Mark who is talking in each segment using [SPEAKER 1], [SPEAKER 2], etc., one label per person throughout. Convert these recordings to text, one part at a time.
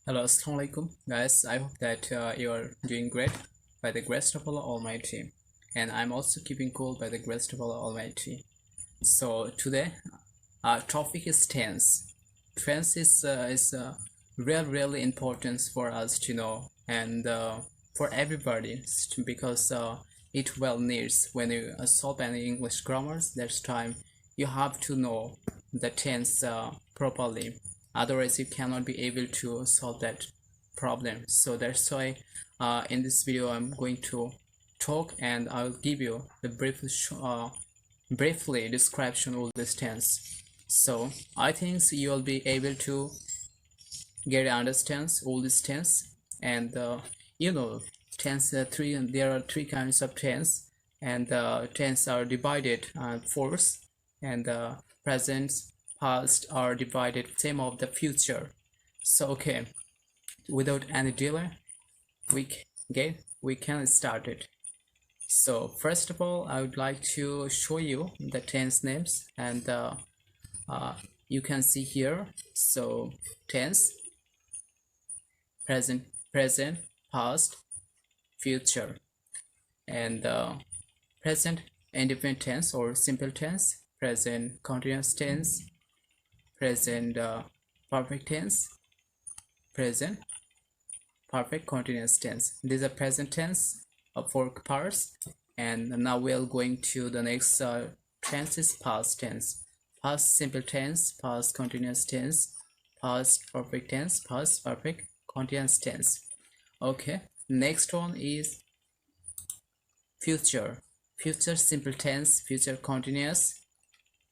[SPEAKER 1] Hello, Assalamu alaikum, guys. I hope that you're doing great by the grace of Allah Almighty, and I'm also keeping cool by the grace of Allah Almighty. So today, our topic is tense. Tense is really important for us to know, and for everybody because it well needs when you solve any English grammars. There's time you have to know the tense properly, otherwise you cannot be able to solve that problem. So that's why in this video I'm going to talk, and I'll give you the briefly description of this tense. So I think you'll be able to get understands all these tense. And you know tense three there are three kinds of tense, and tense are divided force, and present, past are divided same of the future. So okay, without any delay, we we can start it. So first of all, I would like to show you the tense names, and uh, you can see here. So tense: present, past, future. And present indefinite tense or simple tense, present continuous tense, present perfect tense, present perfect continuous tense. These are present tense of four parts. And now we are going to the next tense is past tense: past simple tense, past continuous tense, past perfect tense, past perfect continuous tense. Okay, next one is future: future simple tense, future continuous,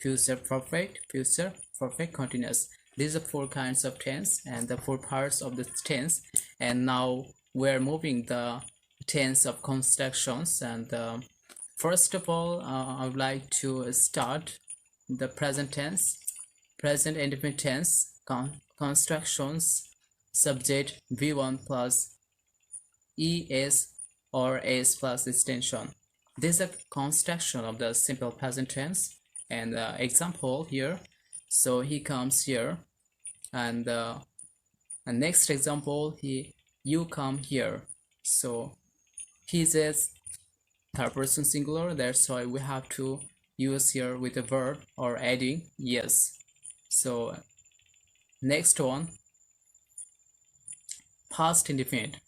[SPEAKER 1] future perfect continuous. These are four kinds of tense and the four parts of the tense. And now we're moving the tense of constructions. And first of all, I would like to start the present tense. Present indefinite tense constructions: subject v1 plus es or s plus extension. This is a construction of the simple present tense. And example here, so he comes here, and next example, you come here. So he says third person singular, that's why we have to use here with a verb or adding yes. So next one, past indefinite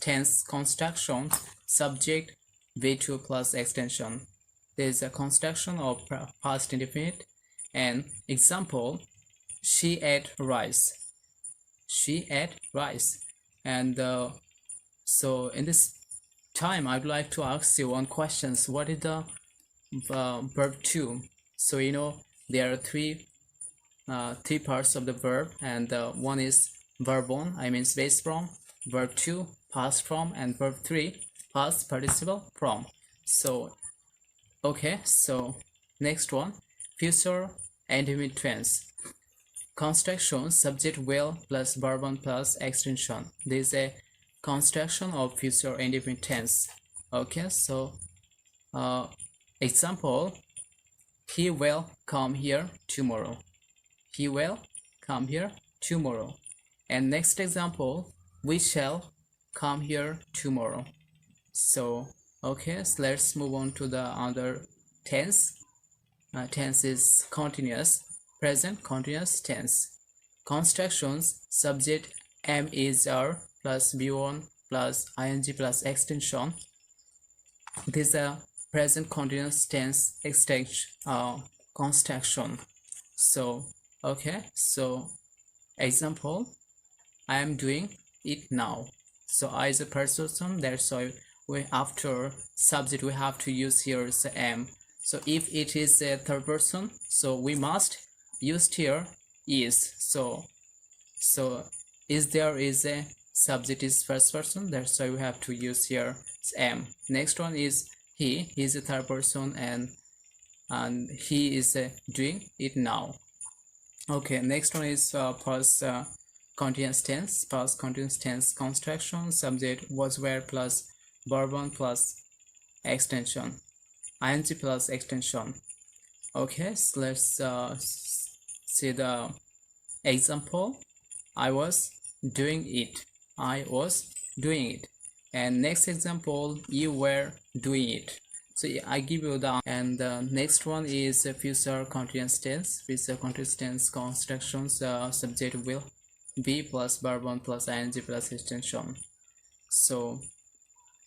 [SPEAKER 1] tense construction: subject v2 plus extension. There is a construction of past indefinite. And example, she ate rice. She ate rice. And so in this time, I'd like to ask you one question: what is the verb to? So you know there are three parts of the verb, and one is verb 1, I mean base form; verb 2, past form; and verb 3, past participle form. So okay, so next one, future indefinite tense construction: subject will plus verb 1 plus extension. This is a construction of future indefinite tense. Okay, so example, he will come here tomorrow. He will come here tomorrow. And next example, we shall come here tomorrow. So okay, so let's move on to the other tense. Tense is continuous: present continuous tense constructions: subject am is are plus v1 plus ing plus extension. This is a present continuous tense construction. So okay, so example, I am doing it now. So I is a person, that's why we after subject we have to use here is am. So if it is a third person, so we must use here is. So is there is a subject is first person, that's why we have to use here am. Next one is he is a third person, and he is doing it now. Okay, next one is past continuous tense construction: subject was where plus verb 1 plus extension, ing plus extension. Okay, so let's see the example. I was doing it. I was doing it. And next example, you were doing it. So I give you the, and the next one is future continuous tense. Future continuous tense constructions, subject will be plus verb 1 plus ing plus extension. So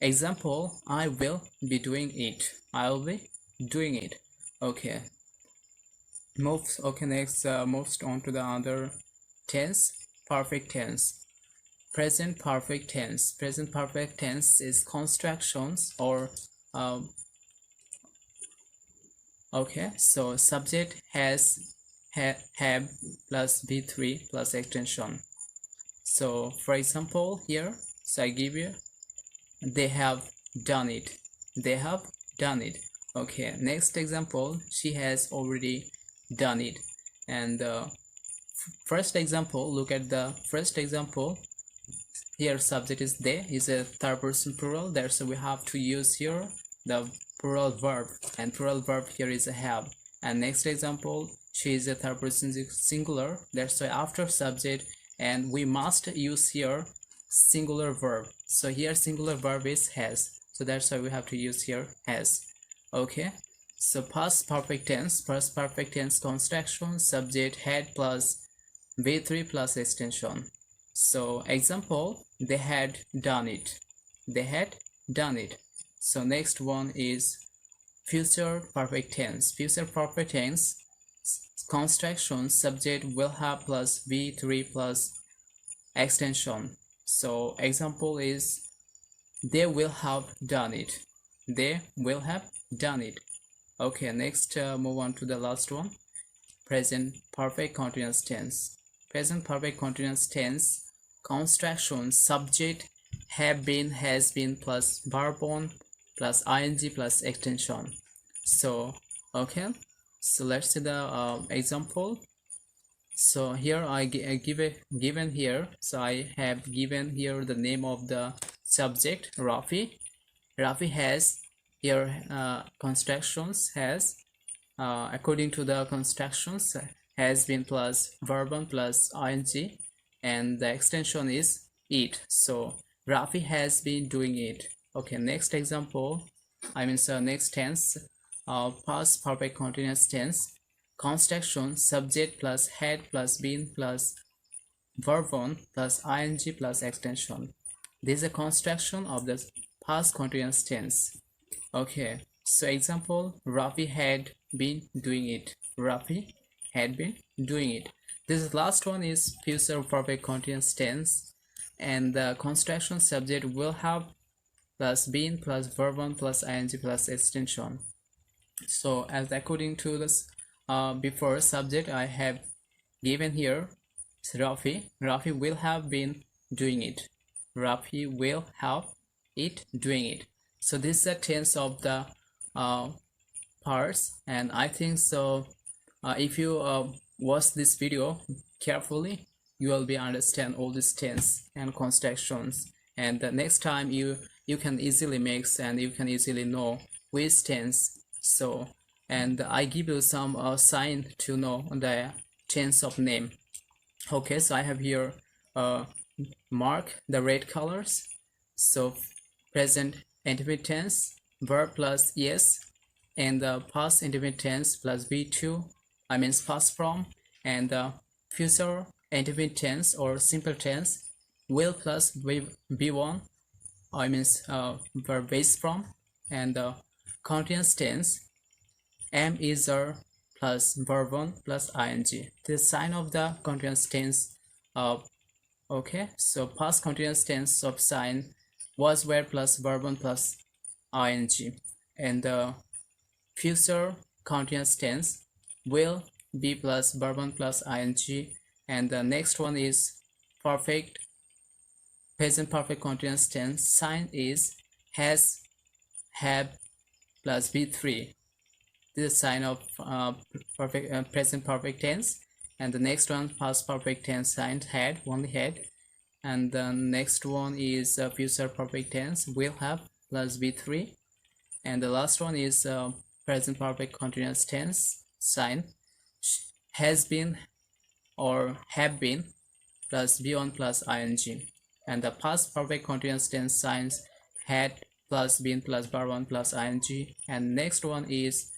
[SPEAKER 1] example, I will be doing it. I will be doing it. Okay. Next moves on to the other tense, perfect tense. Present perfect tense. Present perfect tense is constructions or okay, so subject has have plus be3 plus extension. So for example here, so I give you, they have done it. They have done it. Okay, next example, she has already done it. And first example, look at the first example. Here subject is they, is a third person plural there, so we have to use here the plural verb, and plural verb here is a have. And next example, she is a third person singular, that's why after subject, and we must use here singular verb. So here singular verb is has, so that's why we have to use here has. Okay, so past perfect tense construction, subject had plus v3 plus extension. So example, they had done it. They had done it. So next one is future perfect tense. Future perfect tense construction, subject will have plus v3 plus extension. So example is they will have done it. They will have done it. Okay, next move on to the last one, present perfect continuous tense. Present perfect continuous tense construction, subject have been, has been plus verb 1 plus ing plus extension. So okay, so let's see the example. So here I give a given here, so I have given here the name of the subject, Rafi. Rafi has here constructions has according to the constructions has been plus verb 1 plus ing, and the extension is it. So Rafi has been doing it. Okay, next example, next tense, past perfect continuous tense construction, subject plus had plus been plus verb 1 plus ing plus extension. This is a construction of the past continuous tense. Okay, so example, Rafi had been doing it. Rafi had been doing it. This last one is future perfect continuous tense, and the construction, subject will have plus been plus verb 1 plus ing plus extension. So as according to this before subject, I have given here Rafi will have been doing it. Rafi will have it doing it. So this is a tense of the parts, and I think so if you watch this video carefully, you will be understand all these tense and constructions, and the next time you can easily mix and you can easily know which tense. So and I give you some sign to know the tense of name. Okay, so I have here mark the red colors. So present indefinite tense, verb plus yes, and the past indefinite tense plus v2, past from, and the future indefinite tense or simple tense will plus v1, verb base from, and the continuous tense am is plus verb 1 plus ing. The sign of the continuous tense okay, so past continuous tense of sign was where plus verb 1 plus ing, and the future continuous tense will be plus verb 1 plus ing, and the next one is perfect present perfect continuous tense, sign is has, have plus v3. This is sign of perfect present perfect tense. And the next one, past perfect tense, sign had, only had. And the next one is future perfect tense, will have plus v3. And the last one is present perfect continuous tense, sign has been or have been plus be1 plus ing. And the past perfect continuous tense signs had plus been plus bar1 plus ing. And next one is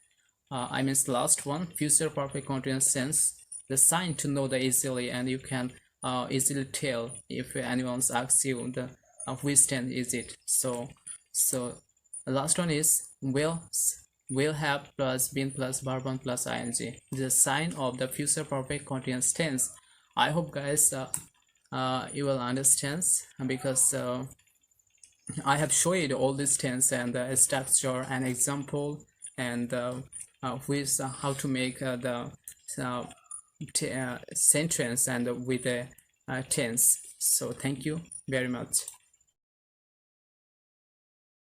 [SPEAKER 1] the last one, future perfect continuous tense, the sign to know the easily, and you can easily tell if anyone asks you the which tense is it. So the last one is will have plus been plus bar1 plus ing, the sign of the future perfect continuous tense. I hope guys you will understand, because I have showed all these tense and structure and example, and with how to make the sentence and with the tense. So thank you very much.